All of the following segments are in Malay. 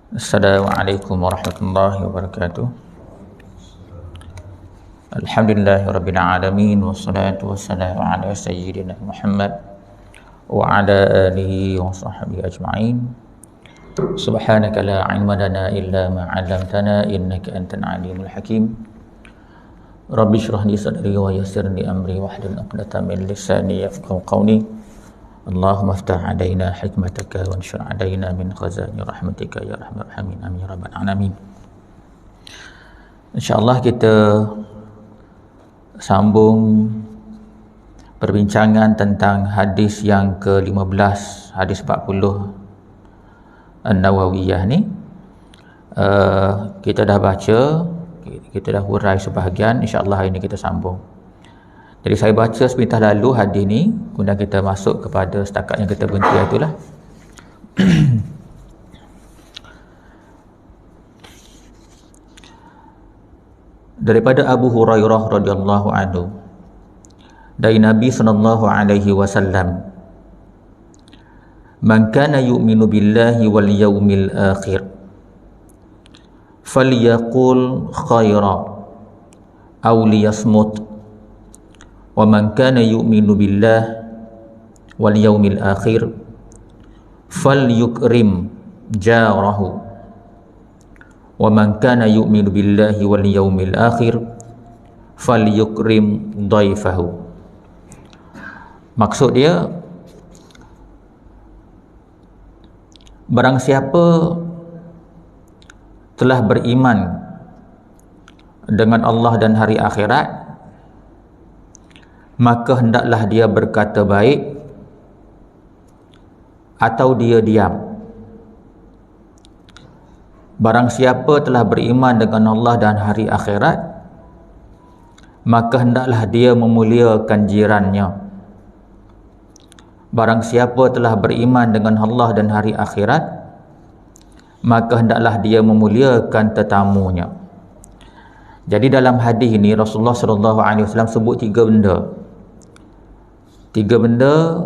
Assalamualaikum warahmatullahi wabarakatuh. Alhamdulillahirabbil alamin wassalatu wassalamu ala sayyidina Muhammad wa ala alihi wa sahbihi ajma'in. Subhanaka la ilma lana illa ma 'allamtana innaka antal alimul hakim. Rabbi shrah li sadri wa yassir li amri wahlul 'uqdatam min lisani yafqahu qawli. Allahumma aftah alaina hikmataka wa anshur alaina min khazani rahmatika ya arhamar rahimin amin ya rabbal alamin. InsyaAllah kita sambung perbincangan tentang hadis yang ke-15, hadis 40 An-Nawawiyah ni. Kita dah baca, kita dah hurai sebahagian, insyaAllah hari ini kita sambung. Jadi saya baca sebentar lalu hadis ni, kemudian kita masuk kepada setakat yang kita berhenti itulah. Daripada Abu Hurairah radhiyallahu anhu, dari Nabi sallallahu alaihi wasallam, man kana yu'minu billahi wal yawmil akhir falyaqul khaira aw liyasmut. Wa man kana yu'minu billahi wal yawmil akhir falyukrim jarahu. Wa man kana yu'minu billahi wal yawmil akhir falyukrim dhaifahu. Maksud dia, barang siapa telah beriman dengan Allah dan hari akhirat, maka hendaklah dia berkata baik atau dia diam. Barang siapa telah beriman dengan Allah dan hari akhirat, maka hendaklah dia memuliakan jirannya. Barang siapa telah beriman dengan Allah dan hari akhirat, maka hendaklah dia memuliakan tetamunya. Jadi dalam hadis ini Rasulullah SAW sebut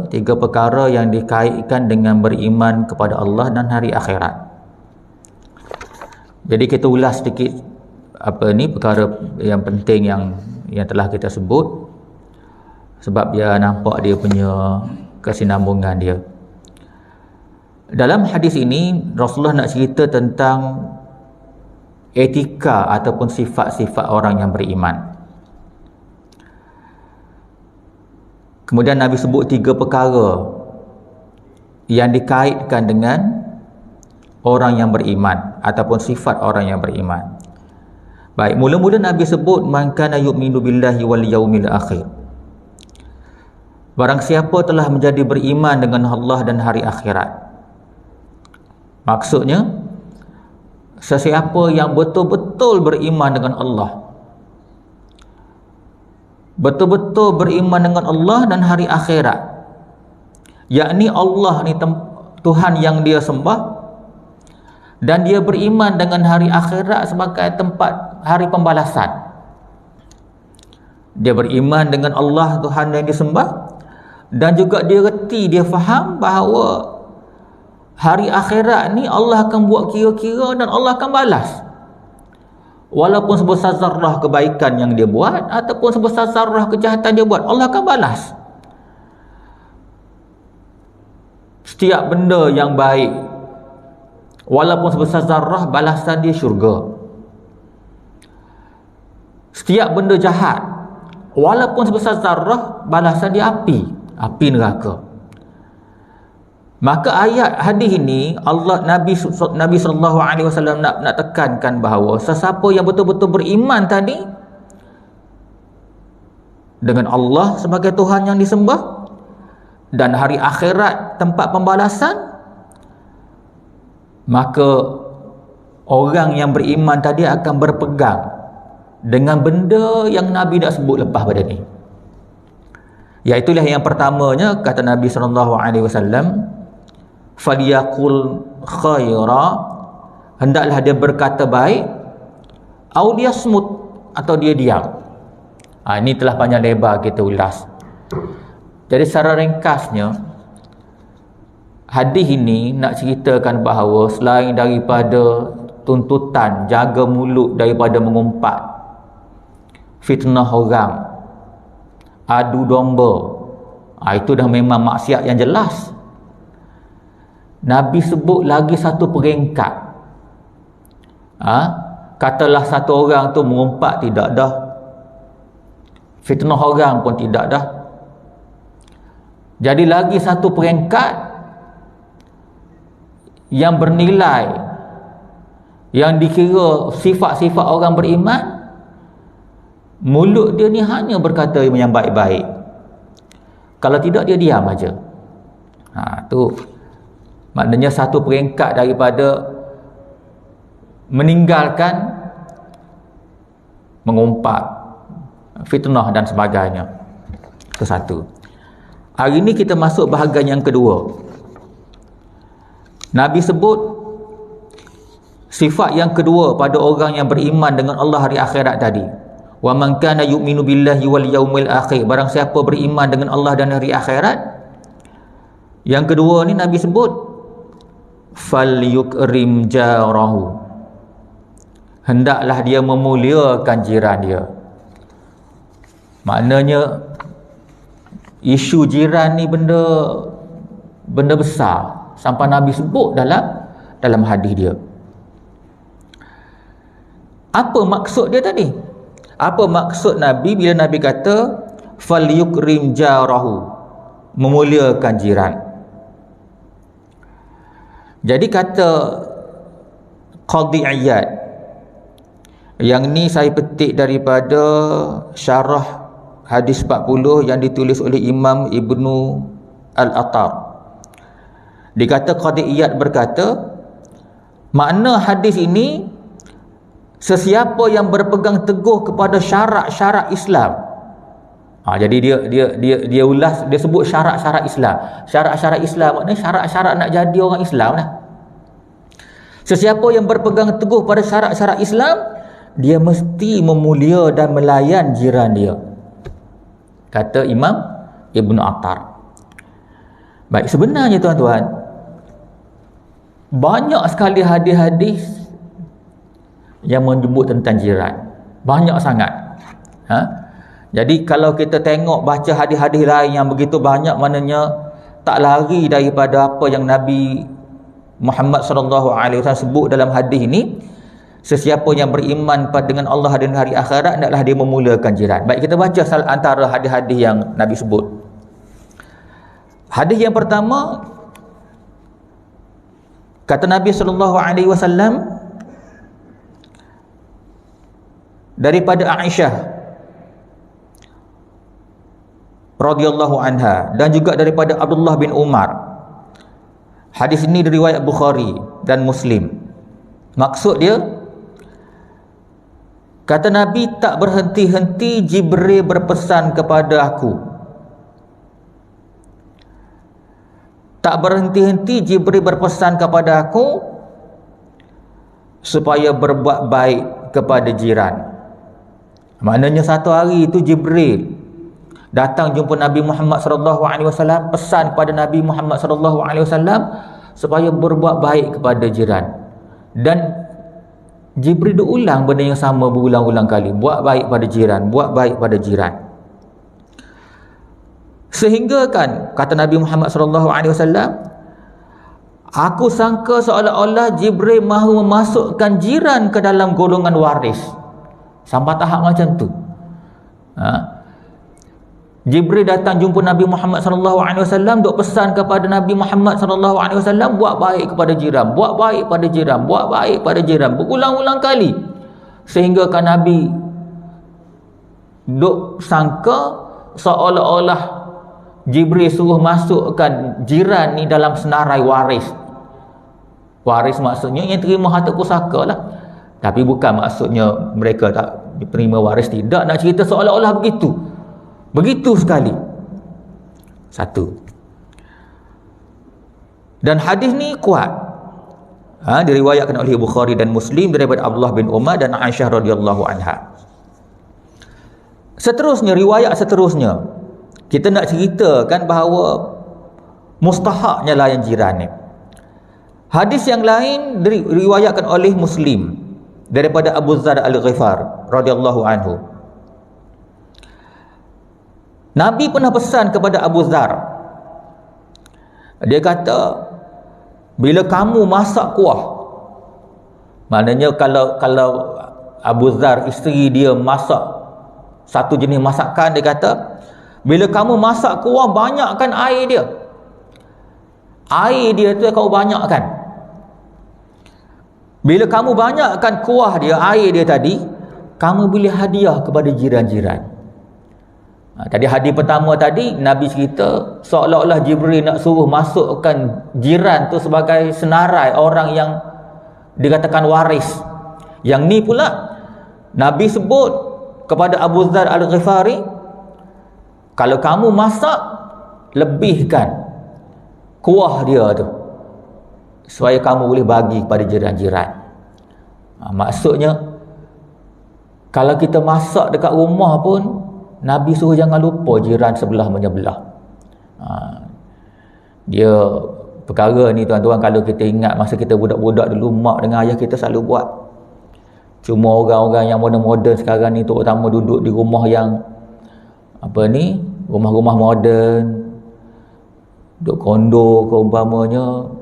tiga perkara yang dikaitkan dengan beriman kepada Allah dan hari akhirat. Jadi kita ulas sedikit perkara yang penting yang telah kita sebut, sebab dia nampak dia punya kesinambungan dia. Dalam hadis ini Rasulullah nak cerita tentang etika ataupun sifat-sifat orang yang beriman. Kemudian Nabi sebut 3 perkara yang dikaitkan dengan orang yang beriman ataupun sifat orang yang beriman. Baik, mula-mula Nabi sebut man kana yu'minu billahi wal yaumil akhir. Barang siapa telah menjadi beriman dengan Allah dan hari akhirat. Maksudnya, sesiapa yang betul-betul beriman dengan Allah, betul-betul beriman dengan Allah dan hari akhirat, yakni Allah ni Tuhan yang dia sembah, dan dia beriman dengan hari akhirat sebagai tempat hari pembalasan. Dia beriman dengan Allah Tuhan yang disembah, dan juga dia reti, dia faham bahawa hari akhirat ni Allah akan buat kira-kira dan Allah akan balas. Walaupun sebesar zarrah kebaikan yang dia buat ataupun sebesar zarrah kejahatan dia buat, Allah akan balas. Setiap benda yang baik, walaupun sebesar zarrah, balasan dia syurga. Setiap benda jahat, walaupun sebesar zarrah, balasan dia api neraka. Maka ayat hadis ini Nabi sallallahu alaihi wasallam nak tekankan bahawa sesiapa yang betul-betul beriman tadi dengan Allah sebagai Tuhan yang disembah dan hari akhirat tempat pembalasan, maka orang yang beriman tadi akan berpegang dengan benda yang Nabi dah sebut lepas pada ni. Iaitulah yang pertamanya, kata Nabi sallallahu alaihi wasallam, falyaqul khaira, hendaklah dia berkata baik, au dia smut, atau dia diam. Ini telah panjang lebar kita ulas. Jadi secara ringkasnya, hadis ini nak ceritakan bahawa selain daripada tuntutan jaga mulut daripada mengumpat, fitnah orang, adu domba, itu dah memang maksiat yang jelas. Nabi sebut lagi satu peringkat. Katalah satu orang tu mengumpat, tidak dah. Fitnah orang pun tidak dah. Jadi lagi satu peringkat yang bernilai, yang dikira sifat-sifat orang beriman, mulut dia ni hanya berkata yang baik-baik. Kalau tidak, dia diam aja. Tu maknanya satu peringkat daripada meninggalkan mengumpat, fitnah dan sebagainya. Itu satu. Hari ini kita masuk bahagian yang kedua. Nabi sebut sifat yang kedua pada orang yang beriman dengan Allah hari akhirat tadi. Wa man kana yu'minu billahi wal yaumil akhir. Barang siapa beriman dengan Allah dan hari akhirat. Yang kedua ni Nabi sebut falyukrim jarahu. Hendaklah dia memuliakan jiran dia. Maknanya isu jiran ni benda besar sampai Nabi sebut dalam hadis dia. Apa maksud dia tadi? Apa maksud Nabi bila Nabi kata falyukrim jarahu, memuliakan jiran? Jadi kata Qadhi Iyad, yang ni saya petik daripada syarah hadis 40 yang ditulis oleh Imam Ibnu Al-Attar. Dikata Qadhi Iyad berkata, makna hadis ini, sesiapa yang berpegang teguh kepada syarat-syarat Islam. Jadi dia ulas, dia sebut syarat-syarat Islam. Syarat-syarat Islam maknanya syarat-syarat nak jadi orang Islam lah. Sesiapa yang berpegang teguh pada syarat-syarat Islam, dia mesti memulia dan melayan jiran dia. Kata Imam Ibn Attar. Baik, sebenarnya tuan-tuan, banyak sekali hadis-hadis yang menyebut tentang jiran. Banyak sangat. Jadi kalau kita tengok baca hadis-hadis lain yang begitu banyak, maknanya tak lari daripada apa yang Nabi Muhammad SAW sebut dalam hadis ini. Sesiapa yang beriman dengan Allah dan hari akhirat, hendaklah dia memuliakan jiran. Baik, kita baca antara hadis-hadis yang Nabi sebut. Hadis yang pertama, kata Nabi SAW daripada Aisyah radhiyallahu anha dan juga daripada Abdullah bin Umar. Hadis ini diriwayat Bukhari dan Muslim. Maksud dia, kata Nabi, tak berhenti-henti Jibril berpesan kepada aku. Tak berhenti-henti Jibril berpesan kepada aku supaya berbuat baik kepada jiran. Maknanya satu hari itu Jibril datang jumpa Nabi Muhammad SAW, pesan kepada Nabi Muhammad SAW supaya berbuat baik kepada jiran. Dan Jibril ulang benda yang sama berulang-ulang kali. Buat baik pada jiran, buat baik pada jiran. Sehingga kan, kata Nabi Muhammad SAW, aku sangka seolah-olah Jibril mahu memasukkan jiran ke dalam golongan waris. Sampai tahap macam tu. Jibril datang jumpa Nabi Muhammad SAW, duk pesan kepada Nabi Muhammad SAW, buat baik kepada jiran, buat baik pada jiran, buat baik pada jiran, berulang-ulang kali. Sehingga kan Nabi duk sangka seolah-olah Jibril suruh masukkan jiran ni dalam senarai waris. Waris maksudnya yang terima harta pusaka lah. Tapi bukan maksudnya mereka tak terima waris, tidak. Nak cerita seolah-olah begitu. Begitu sekali. Satu. Dan hadis ni kuat. Diriwayatkan oleh Bukhari dan Muslim daripada Abdullah bin Umar dan Aisyah radhiyallahu anha. Seterusnya, riwayat seterusnya, kita nak ceritakan bahawa mustahaknya layan jiran ni. Hadis yang lain diriwayatkan oleh Muslim daripada Abu Dzar Al-Ghifar radhiyallahu anhu. Nabi pernah pesan kepada Abu Dzar. Dia kata, bila kamu masak kuah, maknanya kalau Abu Dzar isteri dia masak satu jenis masakan, dia kata, bila kamu masak kuah, banyakkan air dia. Air dia tu kau banyakkan. Bila kamu banyakkan kuah dia, air dia tadi, kamu boleh hadiah kepada jiran-jiran. Tadi hadis pertama tadi Nabi cerita seolah-olah Jibril nak suruh masukkan jiran tu sebagai senarai orang yang dikatakan waris. Yang ni pula Nabi sebut kepada Abu Dzar Al-Ghifari, kalau kamu masak, lebihkan kuah dia tu supaya kamu boleh bagi kepada jiran-jiran. Maksudnya kalau kita masak dekat rumah pun, Nabi suruh jangan lupa jiran sebelah menyebelah. Dia perkara ni tuan-tuan, kalau kita ingat masa kita budak-budak dulu, mak dengan ayah kita selalu buat. Cuma orang-orang yang moden-moden sekarang ni, terutama duduk di rumah yang rumah-rumah moden, duduk kondo ke umpamanya,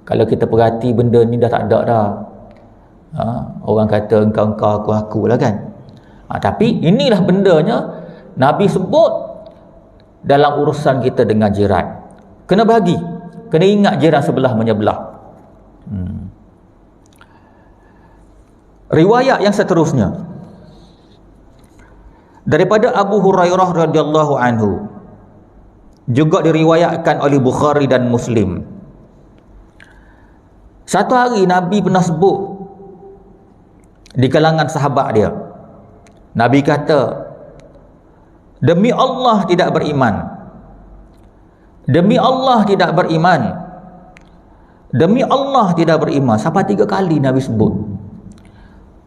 kalau kita perhati benda ni dah tak ada dah. Orang kata engkau aku lah kan. Tapi inilah bendanya Nabi sebut dalam urusan kita dengan jiran. Kena bagi, kena ingat jiran sebelah menyebelah. Riwayat yang seterusnya daripada Abu Hurairah radhiyallahu anhu, juga diriwayatkan oleh Bukhari dan Muslim. Satu hari Nabi pernah sebut di kalangan sahabat dia, Nabi kata, demi Allah tidak beriman, demi Allah tidak beriman, demi Allah tidak beriman. Sampai 3 kali Nabi sebut.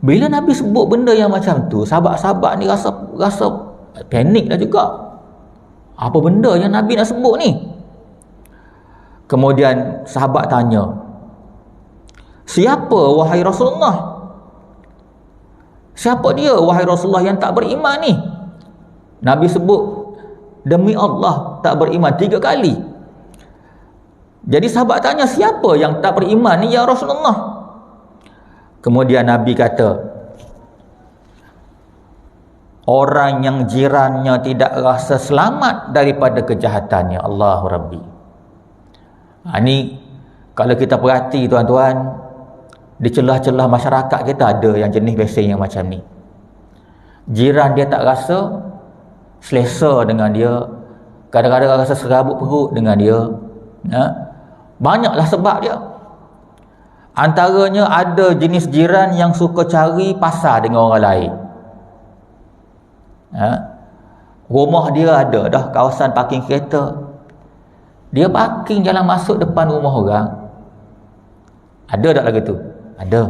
Bila Nabi sebut benda yang macam tu, sahabat-sahabat ni rasa panik dah juga. Apa benda yang Nabi nak sebut ni? Kemudian sahabat tanya, siapa wahai Rasulullah? Siapa dia wahai Rasulullah yang tak beriman ni? Nabi sebut, demi Allah tak beriman 3 kali. Jadi sahabat tanya, siapa yang tak beriman ni ya Rasulullah? Kemudian Nabi kata, orang yang jirannya tidak rasa selamat daripada kejahatannya. Allahu Rabbi. Ini kalau kita perhati tuan-tuan, di celah-celah masyarakat kita ada yang jenis bising yang macam ni. Jiran dia tak rasa selesa dengan dia, kadang-kadang rasa serabut perut dengan dia. Banyaklah sebab dia. Antaranya ada jenis jiran yang suka cari pasal dengan orang lain. Rumah dia ada dah kawasan parking kereta, dia parking jalan masuk depan rumah orang. Ada tak lagu tu? Ada.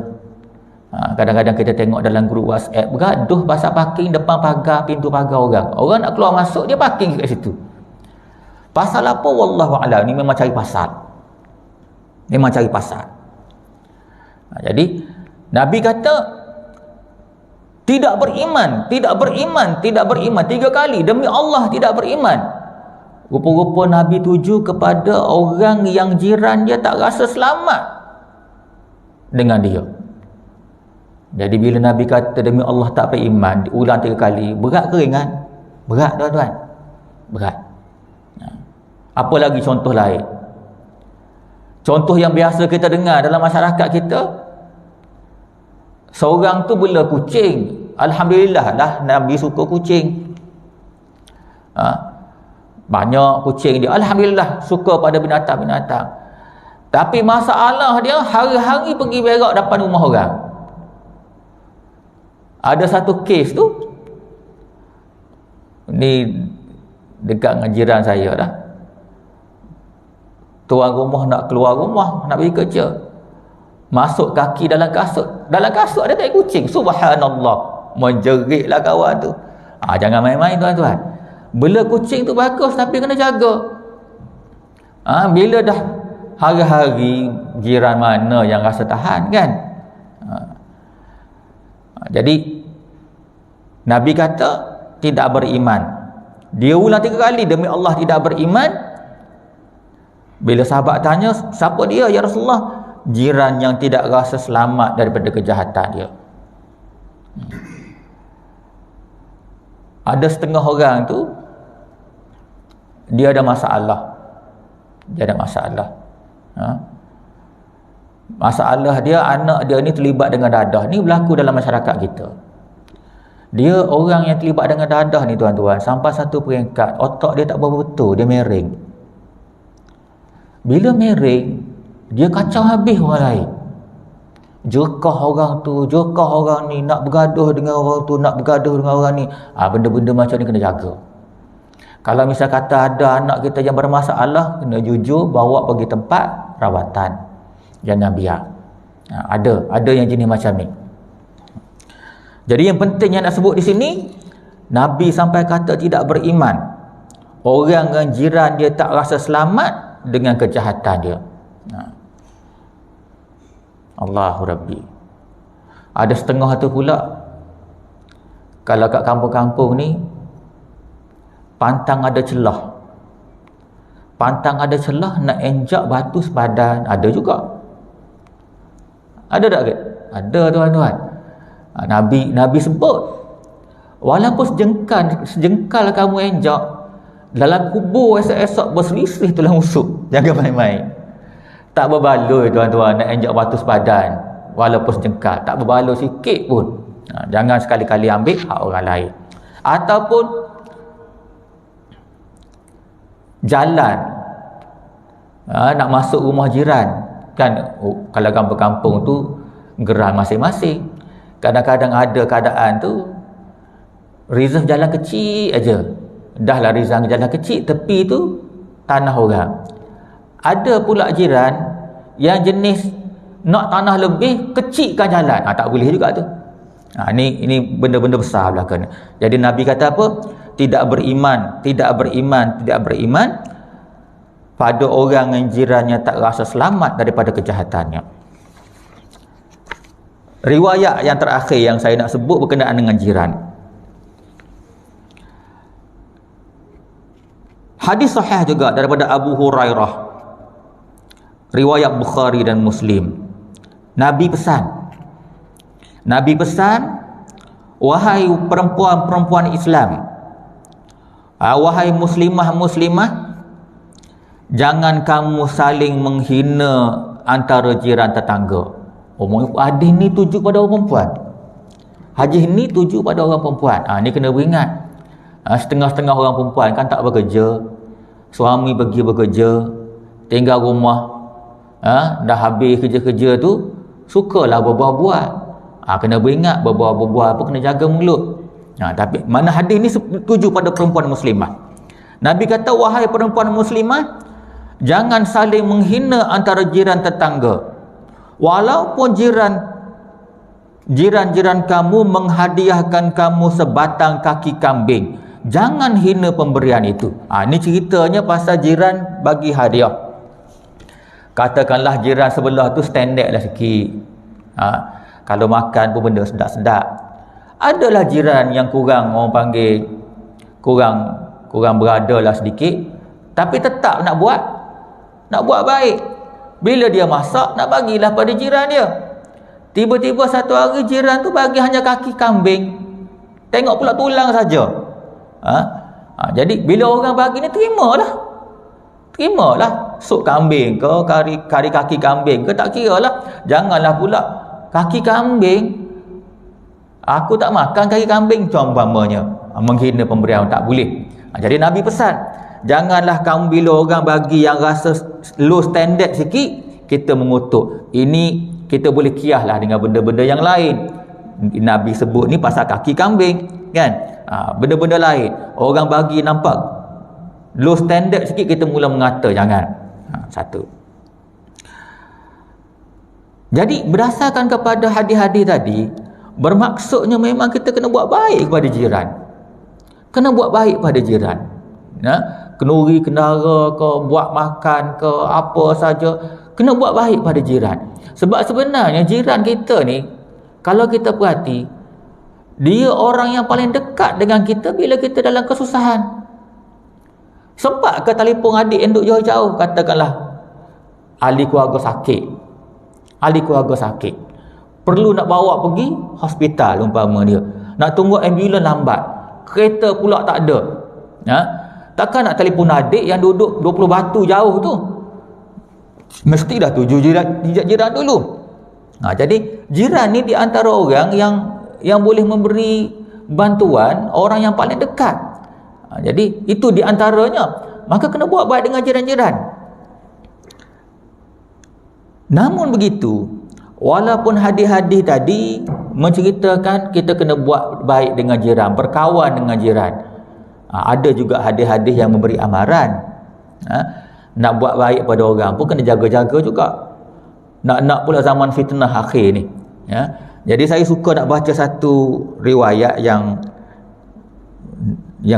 Kadang-kadang kita tengok dalam grup WhatsApp, bergaduh pasal parking depan pagar, pintu pagar orang. Orang nak keluar masuk, dia parking kat situ. Pasal apa? Wallahu a'lam. Ni memang cari pasal. Memang cari pasal. Jadi Nabi kata, tidak beriman, tidak beriman, tidak beriman 3 kali. Demi Allah tidak beriman. Rupa-rupa Nabi tuju kepada orang yang jiran dia tak rasa selamat dengan dia. Jadi bila Nabi kata demi Allah tak beriman, diulang 3 kali, berat ke ringan? Berat tuan-tuan. Berat. Apa lagi contoh lain? Contoh yang biasa kita dengar dalam masyarakat kita, seorang tu bela kucing. Alhamdulillah lah Nabi suka kucing. Banyak kucing dia, alhamdulillah suka pada binatang-binatang. Tapi masalah dia, hari-hari pergi berak depan rumah orang. Ada satu kes tu, ni dekat dengan jiran saya dah. Tuan rumah nak keluar rumah, nak pergi kerja, masuk kaki dalam kasut. Dalam kasut ada tai kucing. Subhanallah, menjeriklah kawan tu. Jangan main-main tuan-tuan. Bela kucing tu bagus, tapi kena jaga. Bila dah hari-hari jiran mana yang rasa tahan kan. Jadi Nabi kata tidak beriman. Dia ulang 3 kali, demi Allah tidak beriman. Bila sahabat tanya, siapa dia ya Rasulullah? Jiran yang tidak rasa selamat daripada kejahatan dia. Ada setengah orang tu dia ada masalah. Masalah dia, anak dia ni terlibat dengan dadah. Ni berlaku dalam masyarakat kita. Dia orang yang terlibat dengan dadah ni tuan-tuan, sampai satu peringkat otak dia tak betul, dia miring. Bila miring, dia kacau habis orang lain. Jerkah orang tu, jerkah orang ni, nak bergaduh dengan orang tu, nak bergaduh dengan orang ni. Benda-benda macam ni kena jaga. Kalau misal kata ada anak kita yang bermasalah, kena jujur bawa pergi tempat rawatan. Jangan biar. Ada yang jenis macam ni. Jadi yang penting yang nak sebut di sini, Nabi sampai kata tidak beriman orang yang jiran dia tak rasa selamat dengan kejahatan dia. Allahu Rabbi. Ada setengah tu pula, kalau kat kampung-kampung ni pantang ada celah. Pantang ada celah nak enjak batu sepadan, ada juga. Ada tak ke? Ada tuan-tuan. Nabi sebut, walaupun sejengkal kamu enjak, dalam kubur esok-esok berselisih tulang rusuk. Jangan main-main. Tak berbaloi tuan-tuan nak enjak batu sepadan, walaupun sejengkal, tak berbaloi sikit pun. Jangan sekali-kali ambil hak orang lain. Ataupun jalan nak masuk rumah jiran kan, kalau kampung-kampung tu geran masing-masing. Kadang-kadang ada keadaan tu reserve jalan kecil aja. Dahlah reserve jalan kecil, tepi tu tanah orang. Ada pula jiran yang jenis nak tanah lebih, kecilkan jalan. Tak boleh juga tu. Ini benda-benda besar belakang. Jadi Nabi kata apa? Tidak beriman pada orang yang jirannya tak rasa selamat daripada kejahatannya. Riwayat yang terakhir yang saya nak sebut berkenaan dengan jiran. Hadis sahih juga daripada Abu Hurairah, riwayat Bukhari dan Muslim. Nabi pesan, wahai perempuan-perempuan Islam, wahai muslimah-muslimah, jangan kamu saling menghina antara jiran tetangga. Hadis ni tuju pada orang perempuan. Hadis ni tuju pada orang perempuan. Ni kena beringat. Setengah-setengah orang perempuan kan tak bekerja. Suami pergi bekerja, tinggal rumah. Dah habis kerja-kerja tu, sukalah berbual-bual. Kena beringat, berbual-bual apa, kena jaga mulut. Tapi mana hadis ni tuju pada perempuan muslimah. Nabi kata, wahai perempuan muslimah, jangan saling menghina antara jiran tetangga. Walaupun jiran-jiran kamu menghadiahkan kamu sebatang kaki kambing, jangan hina pemberian itu. Ini ceritanya pasal jiran bagi hadiah. Katakanlah jiran sebelah tu standard lah sikit. Kalau makan pun benda sedap-sedap. Adalah jiran yang kurang, orang panggil kurang berada lah sedikit, tapi tetap nak buat baik. Bila dia masak, nak bagilah pada jiran dia. Tiba-tiba satu hari jiran tu bagi hanya kaki kambing, tengok pula tulang saja. Jadi bila orang bagi ni, terimalah. Sup kambing ke, kari kaki kambing ke, tak kira lah. Janganlah pula kaki kambing, aku tak makan kaki kambing umpamanya, menghina pemberian, tak boleh. Jadi Nabi pesan, janganlah kamu bila orang bagi yang rasa low standard sikit, kita mengutuk. Ini kita boleh kiyah lah dengan benda-benda yang lain. Nabi sebut ni pasal kaki kambing kan. Benda-benda lain orang bagi nampak low standard sikit, kita mula mengata, jangan. Satu. Jadi berdasarkan kepada hadis-hadis tadi, bermaksudnya memang kita kena buat baik kepada jiran. Kenduri kendara ke, buat makan ke, apa saja, kena buat baik pada jiran. Sebab sebenarnya jiran kita ni, kalau kita perhati, dia orang yang paling dekat dengan kita bila kita dalam kesusahan. Sempat ke telefon adik yang duduk jauh-jauh, katakanlah ahli keluarga sakit, perlu nak bawa pergi hospital umpama dia, nak tunggu ambulans lambat, kereta pula tak ada, takkan nak telefon adik yang duduk 20 batu jauh tu? Mesti dah tuju jiran dulu. Jadi jiran ni di antara orang yang boleh memberi bantuan, orang yang paling dekat. Jadi itu di antaranya. Maka kena buat baik dengan jiran-jiran. Namun begitu, walaupun hadis-hadis tadi menceritakan kita kena buat baik dengan jiran, berkawan dengan jiran, ada juga hadis-hadis yang memberi amaran. Nak buat baik pada orang pun kena jaga-jaga juga. Nak pula zaman fitnah akhir ni. Jadi saya suka nak baca satu riwayat yang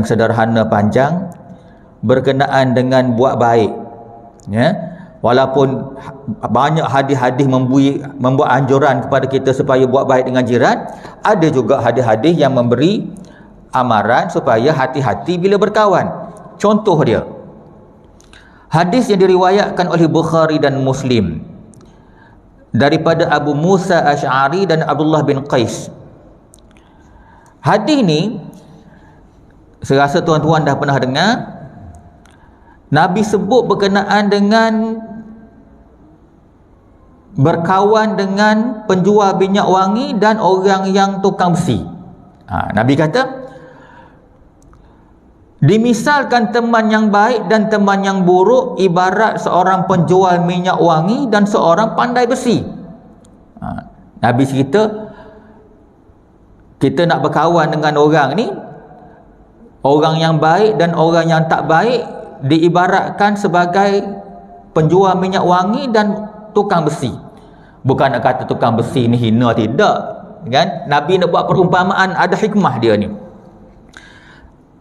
sederhana panjang berkenaan dengan buat baik. Walaupun banyak hadis-hadis membuat anjuran kepada kita supaya buat baik dengan jiran, ada juga hadis-hadis yang memberi amaran supaya hati-hati bila berkawan. Contoh dia, hadis yang diriwayatkan oleh Bukhari dan Muslim daripada Abu Musa Asy'ari dan Abdullah bin Qais. Hadis ni saya rasa tuan-tuan dah pernah dengar. Nabi sebut berkenaan dengan berkawan dengan penjual minyak wangi dan orang yang tukang besi. Nabi kata, dimisalkan teman yang baik dan teman yang buruk ibarat seorang penjual minyak wangi dan seorang pandai besi. Nabi cerita, kita nak berkawan dengan orang ni, orang yang baik dan orang yang tak baik diibaratkan sebagai penjual minyak wangi dan tukang besi. Bukan nak kata tukang besi ni hina, tidak, kan? Nabi nak buat perumpamaan, ada hikmah dia ni.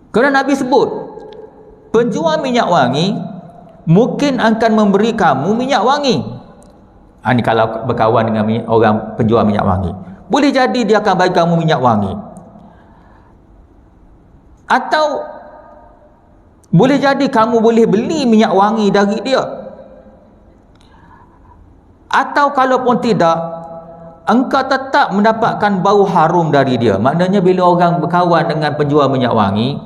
Kerana Nabi sebut penjual minyak wangi mungkin akan memberi kamu minyak wangi. Ini kalau berkawan dengan orang penjual minyak wangi, boleh jadi dia akan bagi kamu minyak wangi. Atau boleh jadi kamu boleh beli minyak wangi dari dia. Atau kalaupun tidak, engkau tetap mendapatkan bau harum dari dia. Maknanya bila orang berkawan dengan penjual minyak wangi,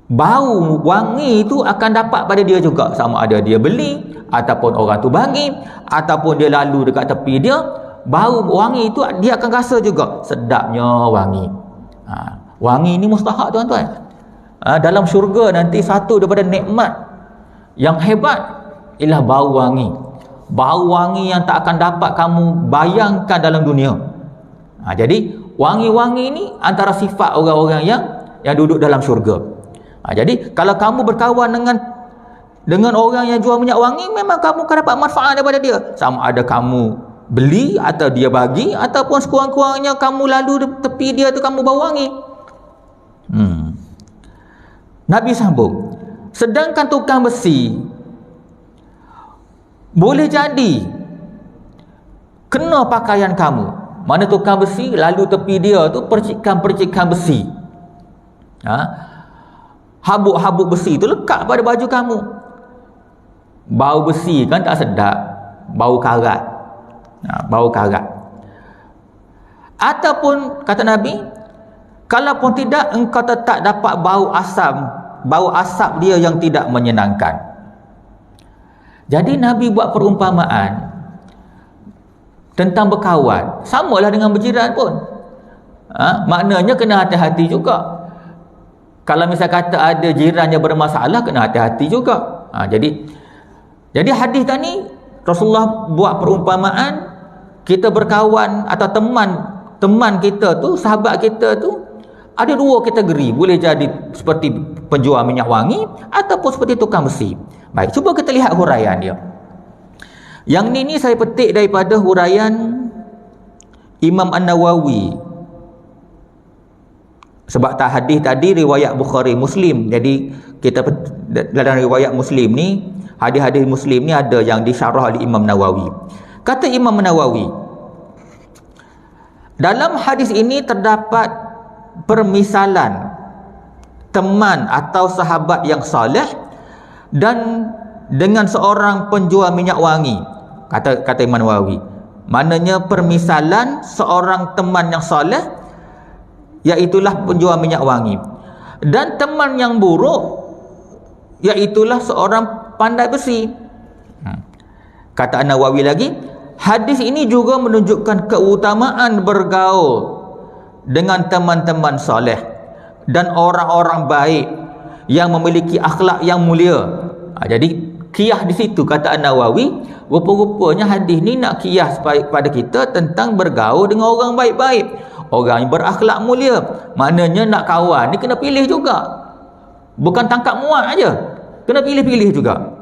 bau wangi itu akan dapat pada dia juga, sama ada dia beli ataupun orang tu bagi ataupun dia lalu dekat tepi dia, bau wangi itu dia akan rasa juga sedapnya wangi. Wangi ni mustahak tuan-tuan. Dalam syurga nanti satu daripada nikmat yang hebat ialah bau wangi. Bau wangi yang tak akan dapat kamu bayangkan dalam dunia. Jadi wangi-wangi ni antara sifat orang-orang yang duduk dalam syurga. Jadi kalau kamu berkawan dengan orang yang jual minyak wangi, memang kamu akan dapat manfaat daripada dia. Sama ada kamu beli atau dia bagi, ataupun sekurang-kurangnya kamu lalu tepi dia tu kamu bau wangi. Nabi sambung, sedangkan tukang besi boleh jadi kena pakaian kamu. Mana tukang besi lalu tepi dia tu percikan-percikan besi, habuk-habuk besi tu lekat pada baju kamu. Bau besi kan tak sedap, bau karat. Bau karat. Ataupun kata Nabi, kalaupun tidak, engkau tetap dapat bau asap dia yang tidak menyenangkan. Jadi Nabi buat perumpamaan tentang berkawan, samalah dengan berjiran pun. Maknanya kena hati-hati juga. Kalau misal kata ada jiran yang bermasalah, kena hati-hati juga. Jadi hadis tadi Rasulullah buat perumpamaan, kita berkawan atau teman kita tu, sahabat kita tu, ada dua kategori. Boleh jadi seperti penjual minyak wangi ataupun seperti tukang besi. Baik, cuba kita lihat huraian dia. Yang ni saya petik daripada huraian Imam An-Nawawi Sebab hadis tadi riwayat Bukhari Muslim. Jadi kita dalam riwayat Muslim ni, hadis-hadis Muslim ni ada yang disyarah oleh Imam Nawawi. Kata Imam Nawawi, dalam hadis ini terdapat permisalan teman atau sahabat yang saleh dan dengan seorang penjual minyak wangi. Kata Imam Nawawi, maknanya permisalan seorang teman yang saleh, iaitulah penjual minyak wangi, dan teman yang buruk, iaitulah seorang pandai besi. Kata Nawawi lagi, hadis ini juga menunjukkan keutamaan bergaul dengan teman-teman soleh dan orang-orang baik yang memiliki akhlak yang mulia. Jadi qiyas di situ kata Nawawi, rupa-rupanya hadis ni nak qiyas pada kita tentang bergaul dengan orang baik-baik, orang yang berakhlak mulia. Maknanya nak kawan ni kena pilih juga, bukan tangkap muat aja, kena pilih-pilih juga.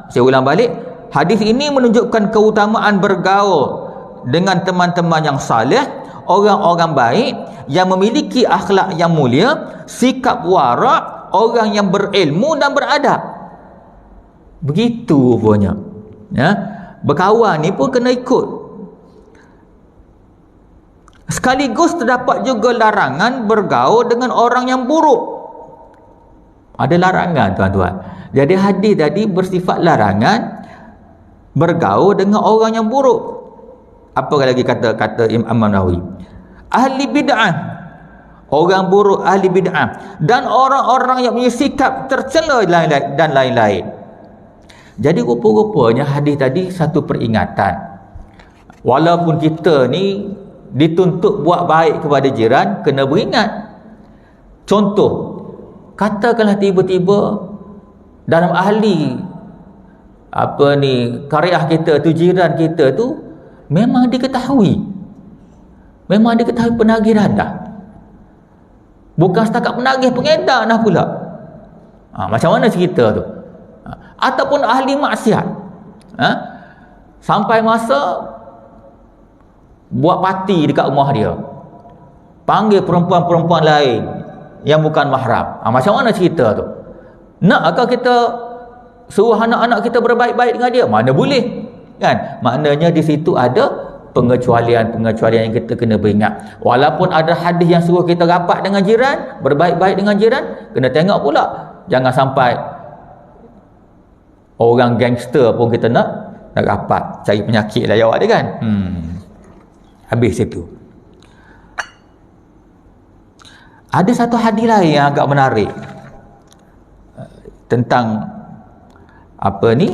Saya ulang balik, hadis ini menunjukkan keutamaan bergaul dengan teman-teman yang saleh, orang-orang baik yang memiliki akhlak yang mulia, sikap warak, orang yang berilmu dan beradab. Begitu rupanya. Berkawan ni pun kena ikut. Sekaligus terdapat juga larangan bergaul dengan orang yang buruk. Ada larangan, tuan-tuan. Jadi hadis tadi bersifat larangan bergaul dengan orang yang buruk. Apa lagi kata Imam Nawawi? Ahli bid'ah, orang buruk ahli bid'ah, dan orang-orang yang punya sikap tercela dan lain-lain. Jadi rupa-rupanya hadis tadi satu peringatan. Walaupun kita ni dituntut buat baik kepada jiran, kena beringat. Contoh, katakanlah tiba-tiba dalam ahli karya kita tu, jiran kita tu memang diketahui penagih dadah, bukan setakat penagih, pengedar dah pula. Macam mana cerita tu? Ataupun ahli maksiat, sampai masa buat parti dekat rumah dia, panggil perempuan-perempuan lain yang bukan mahram. Macam mana cerita tu? Nakkah kita suruh anak-anak kita berbaik-baik dengan dia? Mana boleh, kan? Maknanya di situ ada pengecualian yang kita kena beringat. Walaupun ada hadis yang suruh kita rapat dengan jiran, berbaik-baik dengan jiran, kena tengok pula, jangan sampai orang gangster pun kita nak rapat, cari penyakit lah jawab dia, kan? Habis situ. Ada satu hadis lain yang agak menarik tentang orang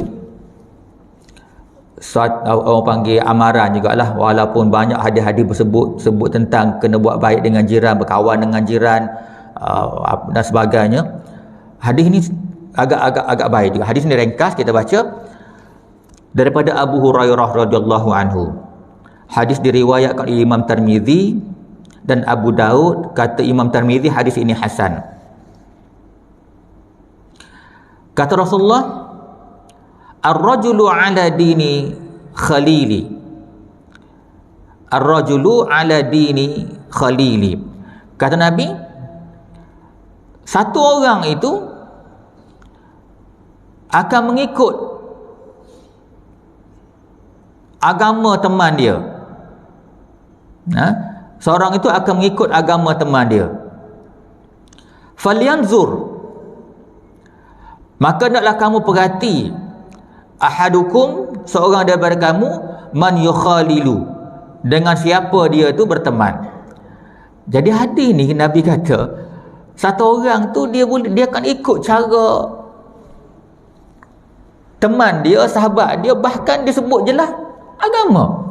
panggil amaran jugalah. Walaupun banyak hadis-hadis sebut tentang kena buat baik dengan jiran, berkawan dengan jiran, dan sebagainya. Hadis ni agak baik juga. Hadis ni ringkas, kita baca daripada Abu Hurairah radhiyallahu anhu. Hadis diriwayatkan oleh Imam Tirmizi dan Abu Daud. Kata Imam Tirmizi, hadis ini hasan. Kata Rasulullah, ar-rajulu ala dini khalili, ar-rajulu ala dini khalili. Kata Nabi, satu orang itu akan mengikut agama teman dia. Seorang itu akan mengikut agama teman dia. Falyanzur, maka naklah kamu perhati, ahadukum, seorang daripada kamu, man yukhalilu, dengan siapa dia tu berteman. Jadi hadis ni Nabi kata, satu orang tu dia akan ikut cara teman dia, sahabat dia, bahkan dia sebut je lah agama.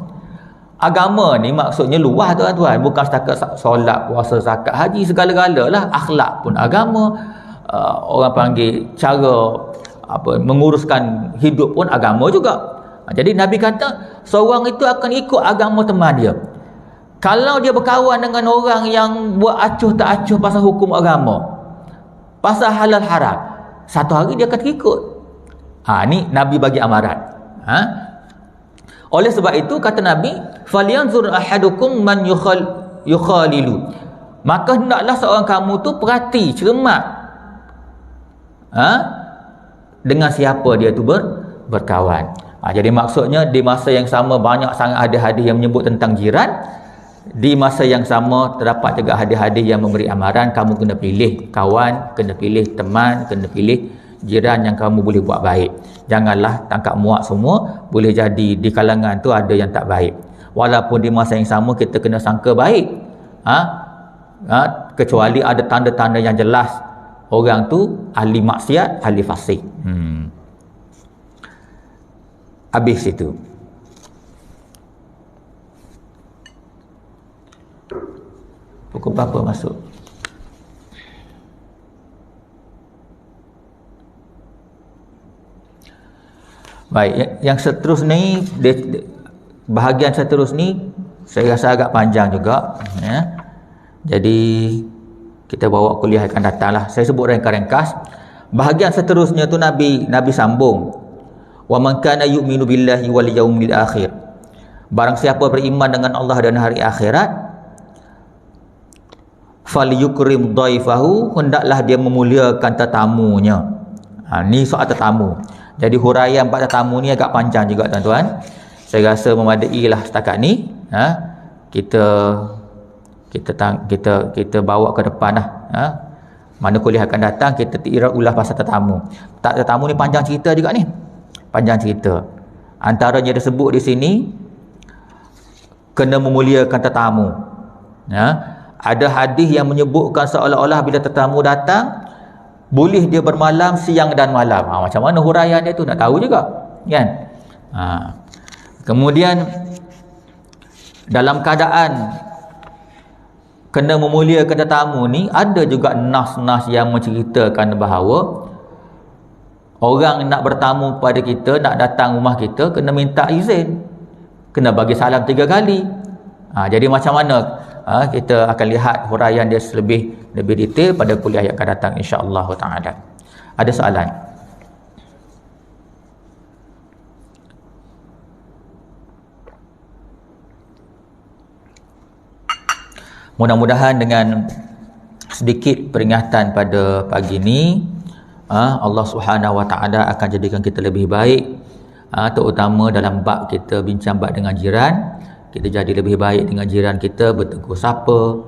Agama ni maksudnya luas, tuan-tuan, bukan setakat solat, puasa, zakat, haji, segala-gala lah. Akhlak pun agama, orang panggil cara menguruskan hidup pun agama juga. Jadi Nabi kata seorang itu akan ikut agama teman dia. Kalau dia berkawan dengan orang yang buat acuh tak acuh pasal hukum agama, pasal halal haram, satu hari dia akan ikut. Ni Nabi bagi amaran. Oleh sebab itu kata Nabi, falyanzur ahadukum man yukhalilu, maka hendaklah seorang kamu tu perhati, cermat dengan siapa dia tu berkawan. Jadi maksudnya di masa yang sama banyak sangat hadis-hadis yang menyebut tentang jiran. Di masa yang sama terdapat juga hadis-hadis yang memberi amaran kamu kena pilih kawan, kena pilih teman, kena pilih jiran yang kamu boleh buat baik. Janganlah tangkap muak semua, boleh jadi di kalangan tu ada yang tak baik. Walaupun di masa yang sama kita kena sangka baik. Kecuali ada tanda-tanda yang jelas orang tu ahli maksiat, ahli fasik. Habis itu. Pukul berapa masuk? Baik, yang seterusnya ni, bahagian seterusnya ni saya rasa agak panjang juga, ya. Jadi kita bawa kuliah akan datang lah. Saya sebut ringkas-ringkas. Bahagian seterusnya tu Nabi sambung. Wa man kana yu'minu billahi wal yaumil akhir. Barang siapa beriman dengan Allah dan hari akhirat, falyukrim dhaifahu, hendaklah dia memuliakan tetamunya. Ni soal tetamu. Jadi huraian pada tetamu ni agak panjang juga tuan-tuan. Saya rasa memadai lah setakat ni. Kita bawa ke depan lah. Mana kuliah akan datang kita ulah pasal tetamu. Tetamu ni panjang cerita juga ni. Panjang cerita. Antaranya disebut di sini kena memuliakan tetamu. Ada hadis yang menyebutkan seolah-olah bila tetamu datang boleh dia bermalam siang dan malam. Macam mana huraian dia tu nak tahu juga, kan? Kemudian dalam keadaan kena memuliakan tetamu ni, ada juga nas-nas yang menceritakan bahawa orang nak bertamu pada kita, nak datang rumah kita, kena minta izin, kena bagi salam 3 kali. Jadi macam mana? Kita akan lihat huraian dia lebih detail pada kuliah yang akan datang insya-Allah taala. Ada soalan? Mudah-mudahan dengan sedikit peringatan pada pagi ini, Allah Subhanahu Wa Taala akan jadikan kita lebih baik, terutama dalam bab kita bincang bab dengan jiran. Kita jadi lebih baik dengan jiran kita, bertegur sapa,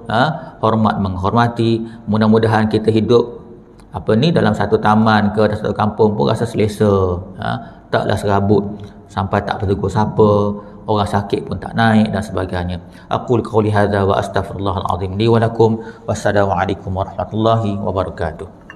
hormat menghormati. Mudah-mudahan kita hidup dalam satu taman ke satu kampung pun rasa selesa, taklah serabut sampai tak bertegur sapa, orang sakit pun tak naik dan sebagainya. Aqul qouli hadza wa astaghfirullahal azim li wa lakum. Wassalamualaikum warahmatullahi wabarakatuh.